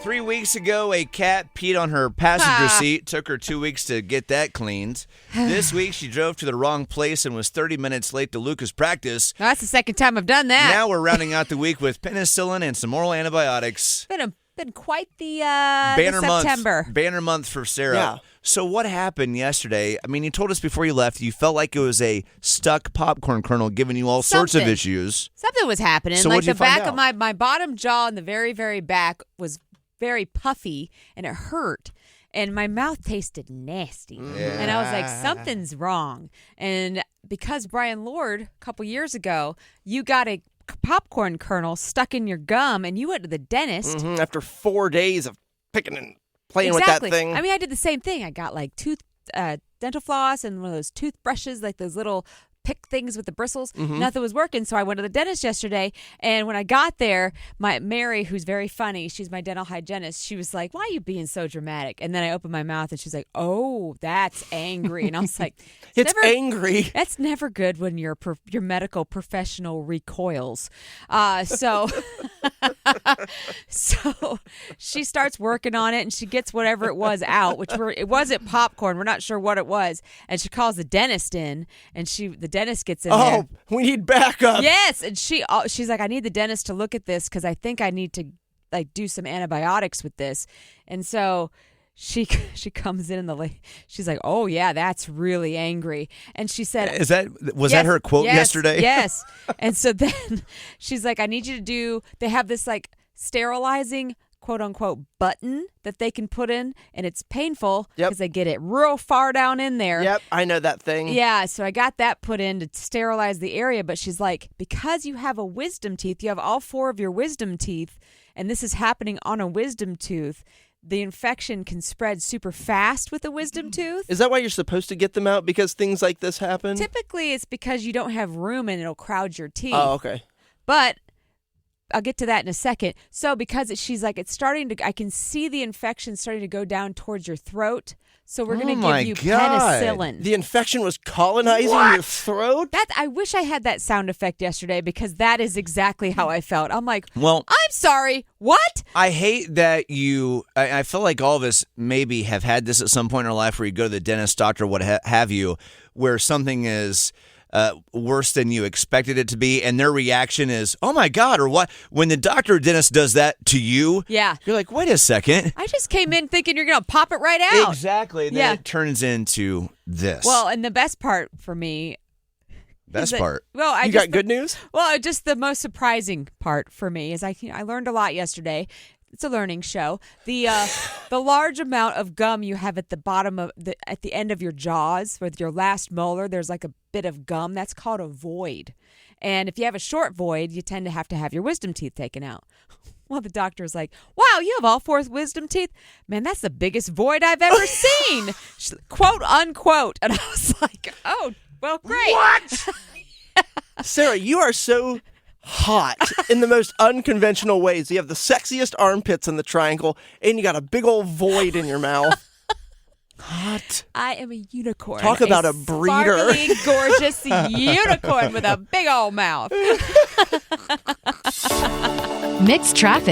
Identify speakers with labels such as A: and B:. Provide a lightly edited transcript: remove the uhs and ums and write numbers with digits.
A: 3 weeks ago, a cat peed on her passenger seat. Took her 2 weeks to get that cleaned. This week, she drove to the wrong place and was 30 minutes late to Luca's practice.
B: No, that's the second time I've done that.
A: Now we're rounding out the week with penicillin and some oral antibiotics.
B: Been quite the
A: September. Banner month for Sarah.
C: Yeah.
A: So what happened yesterday? I mean, you told us before you left you felt like it was a stuck popcorn kernel giving you all sorts of issues.
B: Something was happening.
A: So
B: like
A: what'd you
B: the back
A: find
B: of my bottom jaw and the very, very back was very puffy and it hurt. And my mouth tasted nasty.
A: Yeah.
B: And I was like, something's wrong. And because Brian Lord, a couple years ago, you got a popcorn kernel stuck in your gum and you went to the dentist.
C: Mm-hmm. After 4 days of picking and playing with that thing.
B: I mean, I did the same thing. I got like dental floss and one of those toothbrushes, like those little pick things with the bristles.
C: Mm-hmm.
B: Nothing was working, so I went to the dentist yesterday. And when I got there, my Mary, who's very funny, she's my dental hygienist. She was like, "Why are you being so dramatic?" And then I opened my mouth, and she's like, "Oh, that's angry." And I was like,
C: "It's angry.
B: That's never good when your medical professional recoils." So she starts working on it, and she gets whatever it was out, it wasn't popcorn. We're not sure what it was, and she calls the dentist in, and the dentist gets in there.
C: Oh, we need backup.
B: Yes, and she's like, "I need the dentist to look at this because I think I need to like do some antibiotics with this." And so she comes in and she's like, "Oh yeah, that's really angry." And she said,
A: Was that her quote yesterday?
B: Yes. And so then she's like, "I need you to do." They have this like sterilizing quote unquote button that they can put in, and it's painful because they get it real far down in there.
C: Yep, I know that thing.
B: Yeah, so I got that put in to sterilize the area, but she's like, because you have a wisdom teeth, you have all 4 of your wisdom teeth, and this is happening on a wisdom tooth, the infection can spread super fast with a wisdom tooth.
C: Is that why you're supposed to get them out, because things like this happen?
B: Typically, it's because you don't have room and it'll crowd your teeth.
C: Oh, okay.
B: But I'll get to that in a second. So because she's like, I can see the infection starting to go down towards your throat. So we're going to give you penicillin.
C: The infection was colonizing your throat?
B: I wish I had that sound effect yesterday because that is exactly how I felt. I'm like,
A: well,
B: I'm sorry, what?
A: I hate that I feel like all of us maybe have had this at some point in our life where you go to the dentist, doctor, what have you, where something is worse than you expected it to be, and their reaction is, "Oh my God," or what? When the doctor or dentist does that to you, you're like, "Wait a second.
B: I just came in thinking you're going to pop it right out."
A: Exactly. And then it turns into this.
B: Well, and the best part for me.
A: Well,
C: you got good news?
B: Well, just the most surprising part for me is I learned a lot yesterday. It's a learning show. The large amount of gum you have at the bottom at the end of your jaws with your last molar, there's like a bit of gum. That's called a void. And if you have a short void, you tend to have your wisdom teeth taken out. Well, the doctor's like, "Wow, you have all 4 wisdom teeth? Man, that's the biggest void I've ever seen." Quote, unquote. And I was like, "Oh, well, great."
C: What? Sarah, you are so hot in the most unconventional ways. You have the sexiest armpits in the triangle, and you got a big old void in your mouth. Hot.
B: I am a unicorn.
C: Talk about a breeder.
B: Sparkly, gorgeous unicorn with a big old mouth.
D: Mixed traffic.